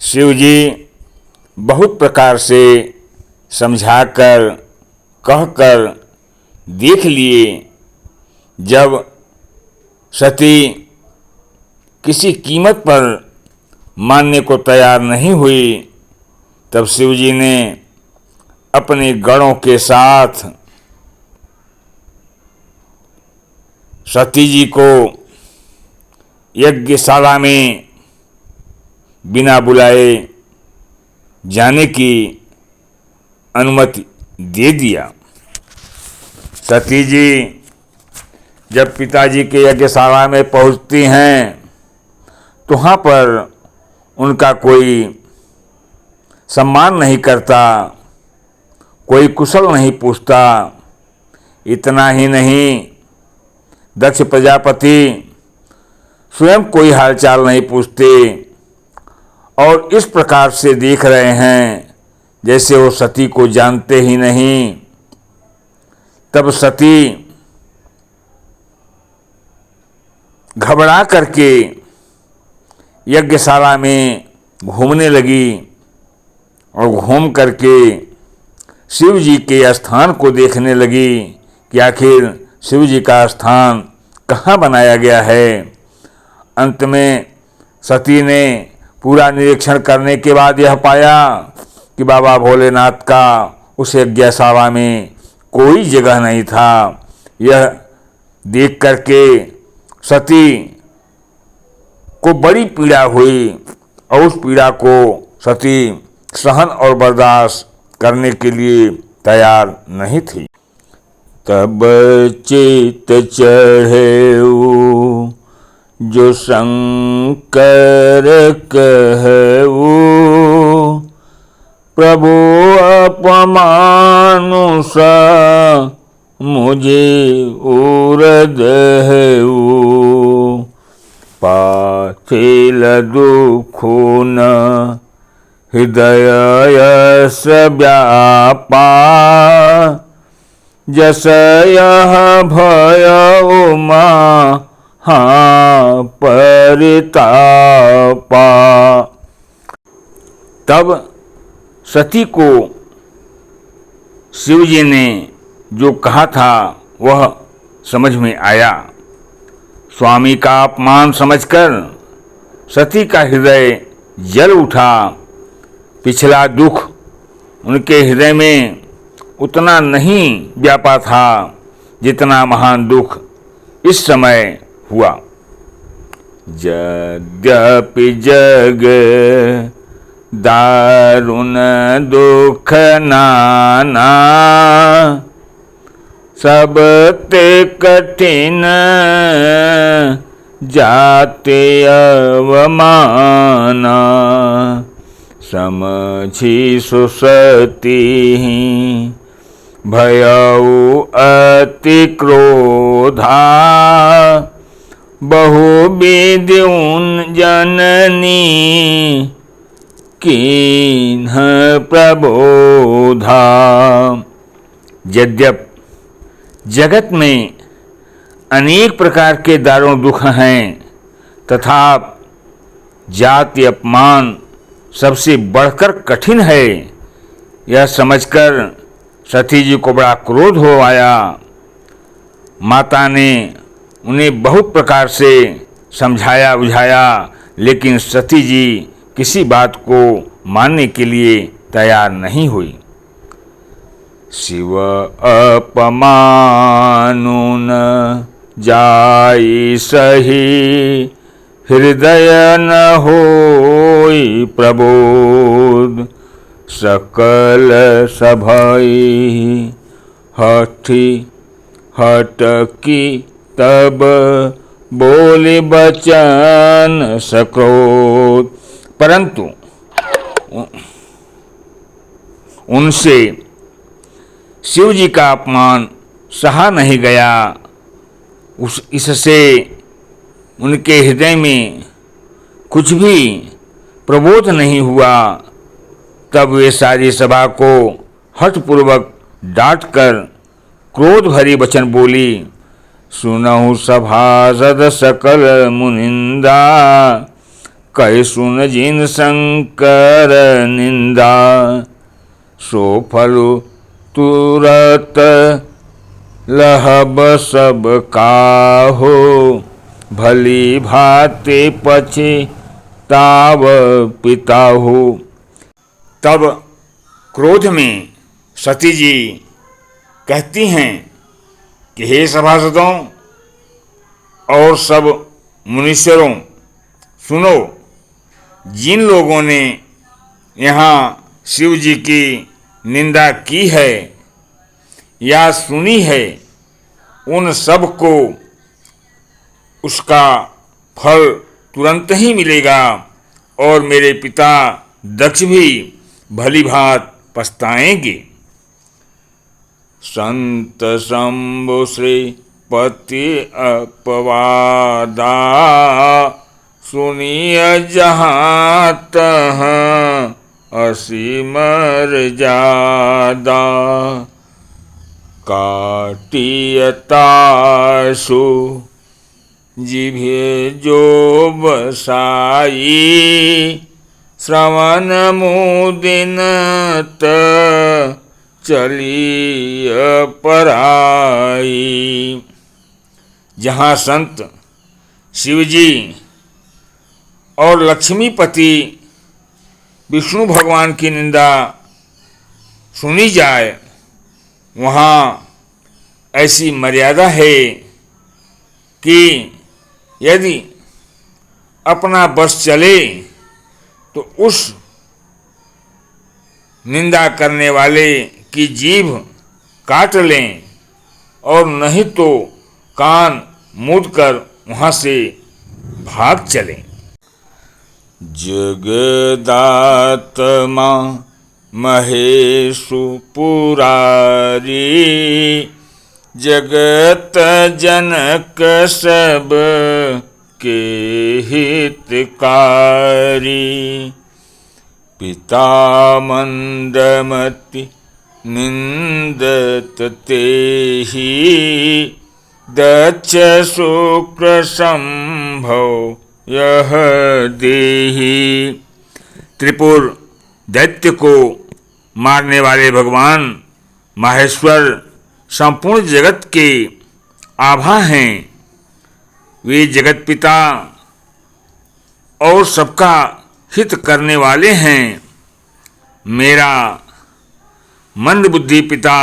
शिव जी बहुत प्रकार से समझाकर कहकर देख लिए। जब सती किसी कीमत पर मानने को तैयार नहीं हुई, तब शिव जी ने अपने गणों के साथ सती जी को यज्ञशाला में बिना बुलाए जाने की अनुमति दे दिया। सती जी जब पिताजी के यज्ञशाला में पहुंचती हैं तो वहाँ पर उनका कोई सम्मान नहीं करता, कोई कुशल नहीं पूछता। इतना ही नहीं, दक्ष प्रजापति स्वयं कोई हालचाल नहीं पूछते और इस प्रकार से देख रहे हैं जैसे वो सती को जानते ही नहीं। तब सती घबरा करके यज्ञशाला में घूमने लगी और घूम करके शिव जी के स्थान को देखने लगी कि आखिर शिव जी का स्थान कहाँ बनाया गया है। अंत में सती ने पूरा निरीक्षण करने के बाद यह पाया कि बाबा भोलेनाथ का उस यज्ञशाला में कोई जगह नहीं था। यह देख करके सती को बड़ी पीड़ा हुई और उस पीड़ा को सती सहन और बर्दाश्त करने के लिए तैयार नहीं थी। तब चित चढ़ेऊ जो शंकर कहऊ, प्रभु अपमानुष मुझे उर दहऊ, पाथिल दुखो न हृदय यस व्यापा, जस यह भय मा हाँ परितापा। तब सती को शिव जी ने जो कहा था वह समझ में आया। स्वामी का अपमान समझकर सती का हृदय जल उठा। पिछला दुख उनके हृदय में उतना नहीं व्यापा था जितना महान दुख इस समय हुआ। यद्यपि जग दारुण दुख नाना, सबते कठिन जाते अवमाना, समझी सुसती भयऊ अति क्रोधा, बहुविद्युन जननी कीन्ह प्रबोधा। यद्यप जगत में अनेक प्रकार के दारुण दुख हैं, तथा जाति अपमान सबसे बढ़कर कठिन है, यह समझकर सती जी को बड़ा क्रोध हो आया। माता ने उन्हें बहुत प्रकार से समझाया बुझाया, लेकिन सती जी किसी बात को मानने के लिए तैयार नहीं हुई। शिव अपमानुन जाई सही, हृदय न होई प्रबोध, सकल सभई हटकी तब बोले बचन सक्रोध। परंतु उनसे शिव जी का अपमान सहा नहीं गया। इससे उनके हृदय में कुछ भी प्रबोध नहीं हुआ। तब वे सारी सभा को हठपूर्वक डांटकर क्रोध भरी वचन बोली। सुनहु सभासद सकल मुनिंदा, कह सुन जिन शंकर निंदा, सो फल तुरत लहब सब काहो, भली भांति पछताव पिता हो। तब क्रोध में सती जी कहती हैं कि हे सभासदों और सब मुनीश्वरों, सुनो, जिन लोगों ने यहाँ शिव जी की निंदा की है या सुनी है, उन सब को उसका फल तुरंत ही मिलेगा और मेरे पिता दक्ष भी भली भांति पछताएंगे। संत शंभु श्री पति अपवादा, सुनिय जहाँ तहाँ असीम मर्यादा, काटियतासु जिभे जो बसाई, श्रवण मुदिनत चलिय पराई। जहाँ संत शिवजी और लक्ष्मीपति विष्णु भगवान की निंदा सुनी जाए, वहाँ ऐसी मर्यादा है कि यदि अपना बस चले तो उस निंदा करने वाले की जीभ काट लें और नहीं तो कान मूंदकर वहाँ से भाग चलें। जगदात्मा महेशु पुरारी, जगत जनक सब के हितकारी, पिता मंदमति निंदत तेहि, दक्ष शुक्र संभव यह देहि। त्रिपुर दैत्य को मारने वाले भगवान माहेश्वर संपूर्ण जगत के आभा हैं। वे जगत पिता और सबका हित करने वाले हैं। मेरा मंदबुद्धि पिता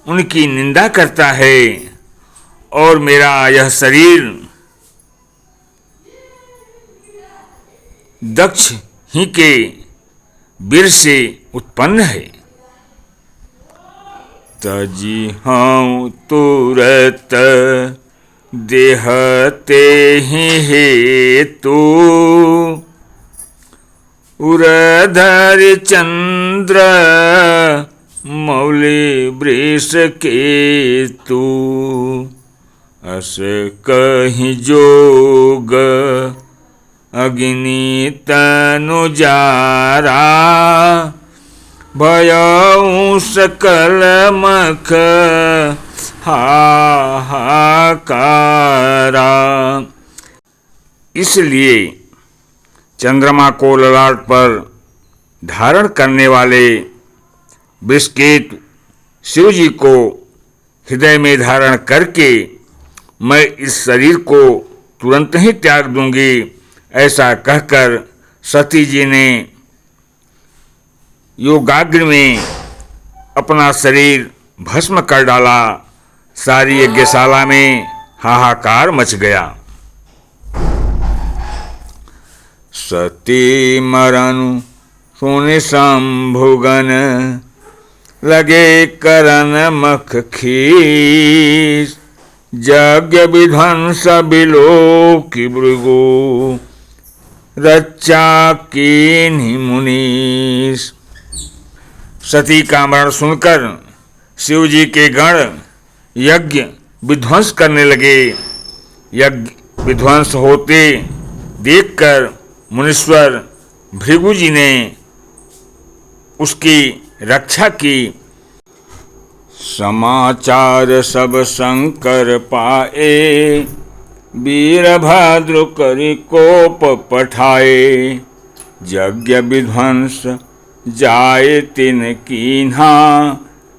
उनकी निंदा करता है और मेरा यह शरीर दक्ष ही के वीर से उत्पन्न है। तजी हूँ तुरत देहते ही हेतु, उरधर चंद्र मौली वृष केतु, अस कहीं जोग अग्नि तनु जारा, भयउ सकल मख हाहाकारा। इसलिए चंद्रमा को ललाट पर धारण करने वाले वृषकेतु शिव जी को हृदय में धारण करके मैं इस शरीर को तुरंत ही त्याग दूंगी, ऐसा कहकर सती जी ने योगाग्नि में अपना शरीर भस्म कर डाला। सारी यज्ञशाला में हाहाकार मच गया। सती मरनु सुनि शंभुगन, लगे करन मख खीस, यज्ञ विध्वंस बिलोकी भृगु, रच्चा कीन्हि मुनीस। सती का मरण सुनकर शिव जी के गण यज्ञ विध्वंस करने लगे। यज्ञ विध्वंस होते देखकर मुनीश्वर भृगु जी ने उसकी रक्षा की। समाचार सब शंकर पाए, वीरभद्र करि कोप पठाए, यज्ञ विध्वंस जाए तिन कीन्हा,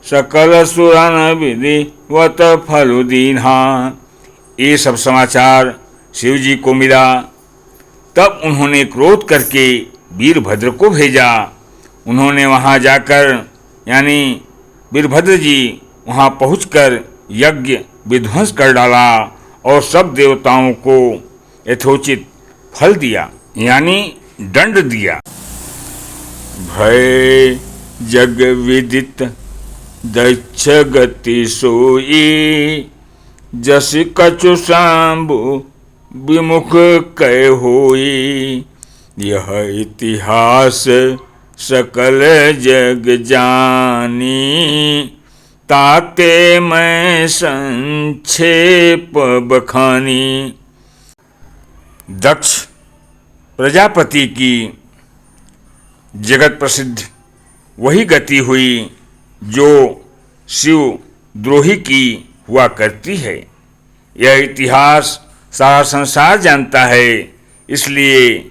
सकल सुरन विधिवत फल दीन्हा। ये सब समाचार शिव जी को मिला। तब उन्होंने क्रोध करके वीरभद्र को भेजा। उन्होंने वहाँ जाकर यानी वीरभद्र जी वहाँ पहुँचकर यज्ञ विध्वंस कर डाला और सब देवताओं को यथोचित फल दिया यानी दंड दिया। भय जग विदित दक्ष गति सोई, जस कछु शांभु विमुख कह होई। यह इतिहास सकल जग जानी, ताते मैं संक्षेप बखानी। दक्ष प्रजापति की जगत प्रसिद्ध वही गति हुई जो शिव द्रोही की हुआ करती है। यह इतिहास सारा संसार जानता है, इसलिए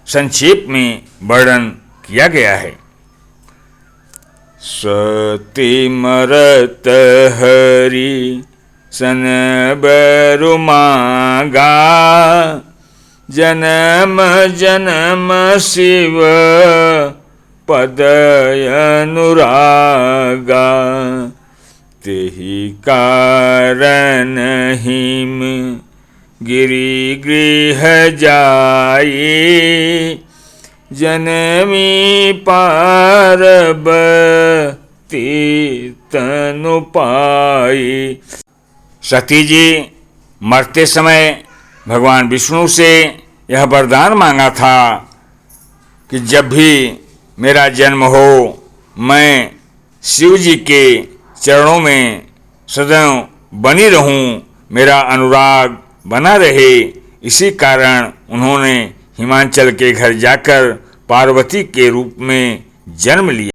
संक्षेप में वर्णन किया गया है। सती मरत हरि सन बरु मांगा, जन्म जन्म शिव पद अनुरागा। तेहि कारण हिम गिरि गृह जाई, जनमी पार्वती तनु पाई। सती जी मरते समय भगवान विष्णु से यह वरदान मांगा था कि जब भी मेरा जन्म हो मैं शिव जी के चरणों में सदैव बनी रहूं, मेरा अनुराग बना रहे। इसी कारण उन्होंने हिमांचल के घर जाकर पार्वती के रूप में जन्म लिया।